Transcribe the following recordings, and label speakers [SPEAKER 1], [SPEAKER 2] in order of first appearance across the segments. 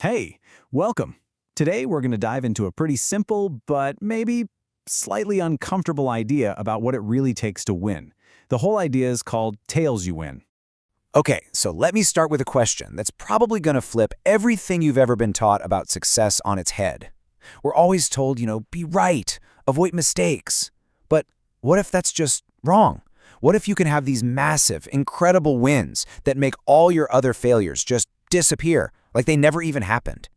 [SPEAKER 1] Hey, welcome. Today we're going to dive into a pretty simple but maybe slightly uncomfortable idea about what it really takes to win. The whole idea is called Tails You Win.
[SPEAKER 2] Okay, so let me start with a question that's probably going to flip everything you've ever been taught about success on its head. We're always told, be right, avoid mistakes. But what if that's just wrong? What if you can have these massive, incredible wins that make all your other failures just disappear, like they never even happened?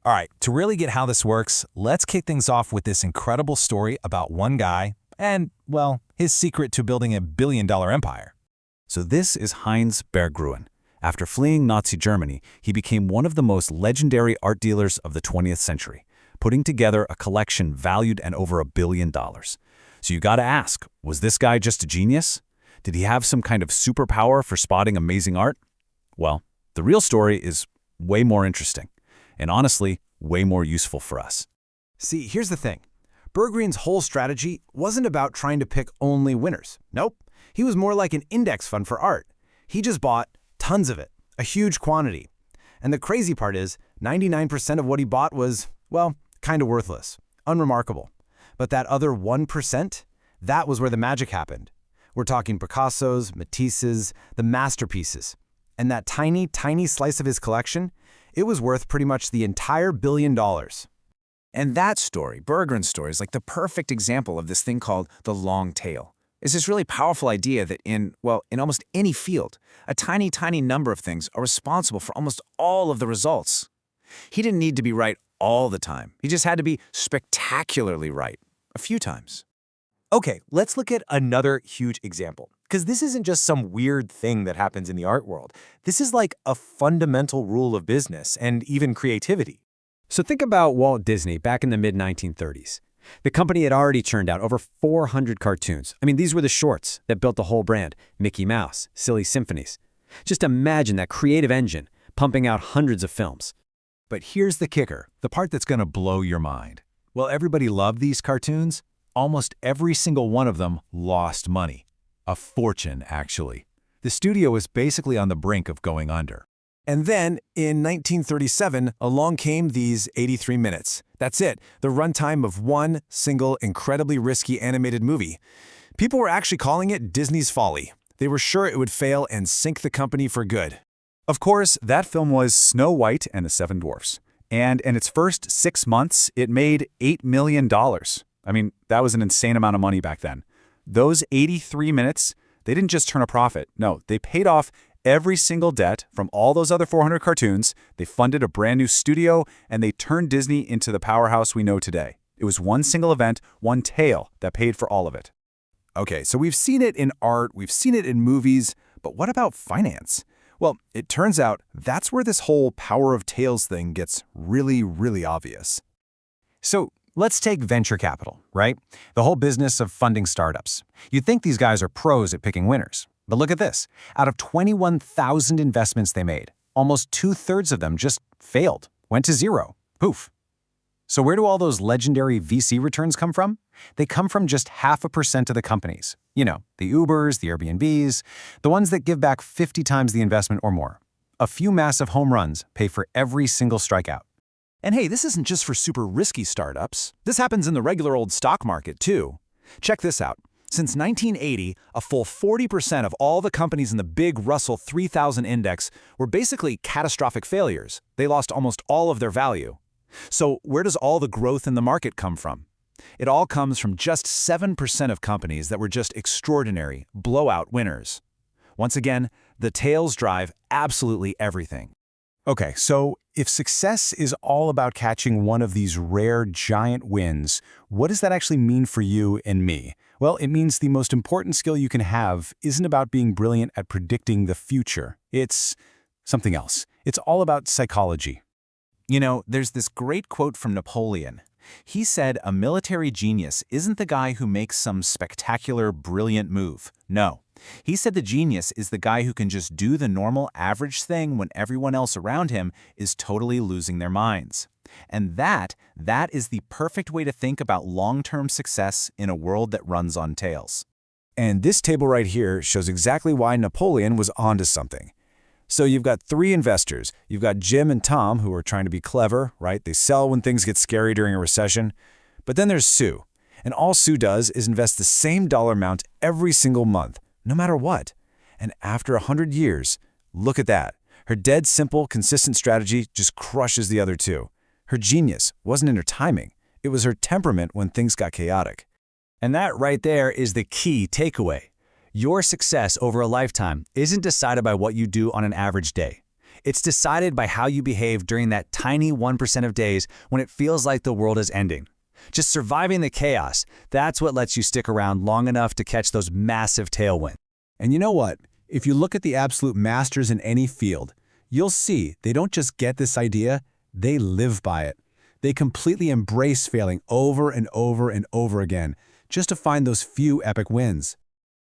[SPEAKER 3] All right, to really get how this works, let's kick things off with this incredible story about one guy and, well, his secret to building a billion-dollar empire.
[SPEAKER 1] So this is Heinz Berggruen. After fleeing Nazi Germany, he became one of the most legendary art dealers of the 20th century, putting together a collection valued at over $1 billion. So you gotta ask, was this guy just a genius? Did he have some kind of superpower for spotting amazing art? Well, the real story is way more interesting, and honestly, way more useful for us.
[SPEAKER 4] See, here's the thing. Berggren's whole strategy wasn't about trying to pick only winners. Nope. He was more like an index fund for art. He just bought tons of it, a huge quantity. And the crazy part is, 99% of what he bought was, well, kind of worthless, unremarkable. But that other 1%, that was where the magic happened. We're talking Picasso's, Matisse's, the masterpieces. And that tiny, tiny slice of his collection, it was worth pretty much the entire $1 billion.
[SPEAKER 2] And that story, Berggren's story, is like the perfect example of this thing called the long tail. It's this really powerful idea that in almost any field, a tiny, tiny number of things are responsible for almost all of the results. He didn't need to be right all the time. He just had to be spectacularly right a few times.
[SPEAKER 5] Okay, let's look at another huge example, because this isn't just some weird thing that happens in the art world. This is like a fundamental rule of business and even creativity.
[SPEAKER 6] So think about Walt Disney back in the mid-1930s. The company had already churned out over 400 cartoons. I mean, these were the shorts that built the whole brand: Mickey Mouse, Silly Symphonies. Just imagine that creative engine pumping out hundreds of films.
[SPEAKER 3] But here's the kicker, the part that's going to blow your mind. Well, everybody loved these cartoons. Almost every single one of them lost money. A fortune, actually. The studio was basically on the brink of going under.
[SPEAKER 4] And then, in 1937, along came these 83 minutes. That's it, the runtime of one single incredibly risky animated movie. People were actually calling it Disney's Folly. They were sure it would fail and sink the company for good.
[SPEAKER 1] Of course, that film was Snow White and the Seven Dwarfs. And in its first 6 months, it made $8 million. I mean, that was an insane amount of money back then. Those 83 minutes, they didn't just turn a profit. No, they paid off every single debt from all those other 400 cartoons. They funded a brand new studio, and they turned Disney into the powerhouse we know today. It was one single event, one tale that paid for all of it.
[SPEAKER 4] Okay, so we've seen it in art, we've seen it in movies, but what about finance? Well, it turns out that's where this whole power of tails thing gets really, really obvious.
[SPEAKER 5] So let's take venture capital, right? The whole business of funding startups. You'd think these guys are pros at picking winners. But look at this. Out of 21,000 investments they made, almost 2/3 of them just failed, went to zero. Poof. So where do all those legendary VC returns come from? They come from just 0.5% of the companies. The Ubers, the Airbnbs, the ones that give back 50 times the investment or more. A few massive home runs pay for every single strikeout.
[SPEAKER 4] And hey, this isn't just for super risky startups. This happens in the regular old stock market, too. Check this out. Since 1980, a full 40% of all the companies in the big Russell 3000 index were basically catastrophic failures. They lost almost all of their value. So where does all the growth in the market come from? It all comes from just 7% of companies that were just extraordinary, blowout winners. Once again, the tails drive absolutely everything.
[SPEAKER 1] Okay, so if success is all about catching one of these rare giant wins, what does that actually mean for you and me? Well, it means the most important skill you can have isn't about being brilliant at predicting the future. It's something else. It's all about psychology.
[SPEAKER 2] There's this great quote from Napoleon. He said a military genius isn't the guy who makes some spectacular, brilliant move. No. He said the genius is the guy who can just do the normal, average thing when everyone else around him is totally losing their minds. And that is the perfect way to think about long-term success in a world that runs on tails.
[SPEAKER 1] And this table right here shows exactly why Napoleon was onto something.
[SPEAKER 3] So you've got three investors. You've got Jim and Tom, who are trying to be clever, right? They sell when things get scary during a recession. But then there's Sue. And all Sue does is invest the same dollar amount every single month, no matter what. And after 100 years, look at that. Her dead simple, consistent strategy just crushes the other two. Her genius wasn't in her timing. It was her temperament when things got chaotic.
[SPEAKER 6] And that right there is the key takeaway. Your success over a lifetime isn't decided by what you do on an average day. It's decided by how you behave during that tiny 1% of days when it feels like the world is ending. Just surviving the chaos, that's what lets you stick around long enough to catch those massive tailwinds.
[SPEAKER 3] And you know what? If you look at the absolute masters in any field, you'll see they don't just get this idea, they live by it. They completely embrace failing over and over and over again, just to find those few epic wins.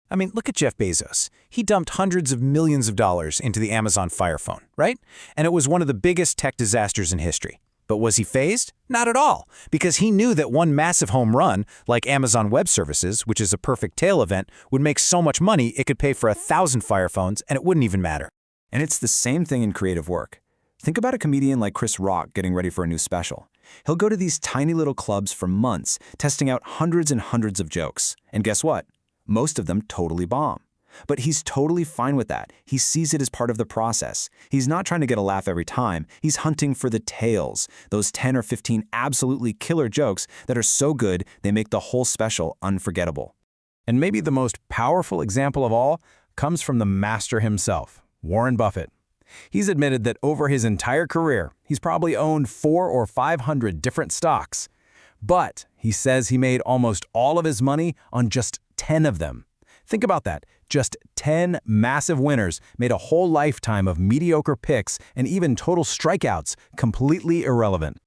[SPEAKER 2] I mean, look at Jeff Bezos. He dumped hundreds of millions of dollars into the Amazon Fire Phone, right? And it was one of the biggest tech disasters in history. But was he fazed? Not at all, because he knew that one massive home run, like Amazon Web Services, which is a perfect tail event, would make so much money it could pay for 1,000 Fire Phones and it wouldn't even matter. And it's the same thing in creative work. Think about a comedian like Chris Rock getting ready for a new special. He'll go to these tiny little clubs for months, testing out hundreds and hundreds of jokes. And guess what? Most of them totally bomb. But he's totally fine with that. He sees it as part of the process. He's not trying to get a laugh every time. He's hunting for the tails, those 10 or 15 absolutely killer jokes that are so good they make the whole special unforgettable.
[SPEAKER 4] And maybe the most powerful example of all comes from the master himself, Warren Buffett. He's admitted that over his entire career, he's probably owned 400 or 500 different stocks. But he says he made almost all of his money on just 10 of them. Think about that. Just 10 massive winners made a whole lifetime of mediocre picks and even total strikeouts completely irrelevant.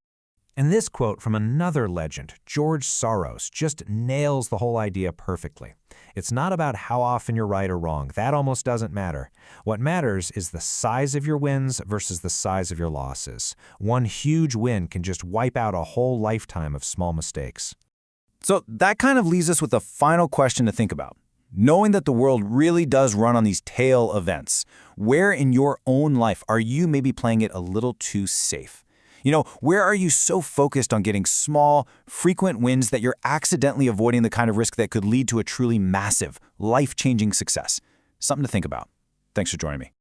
[SPEAKER 2] And this quote from another legend, George Soros, just nails the whole idea perfectly. It's not about how often you're right or wrong. That almost doesn't matter. What matters is the size of your wins versus the size of your losses. One huge win can just wipe out a whole lifetime of small mistakes.
[SPEAKER 3] So that kind of leaves us with a final question to think about. Knowing that the world really does run on these tail events, where in your own life are you maybe playing it a little too safe? You know, where are you so focused on getting small, frequent wins that you're accidentally avoiding the kind of risk that could lead to a truly massive, life-changing success? Something to think about. Thanks for joining me.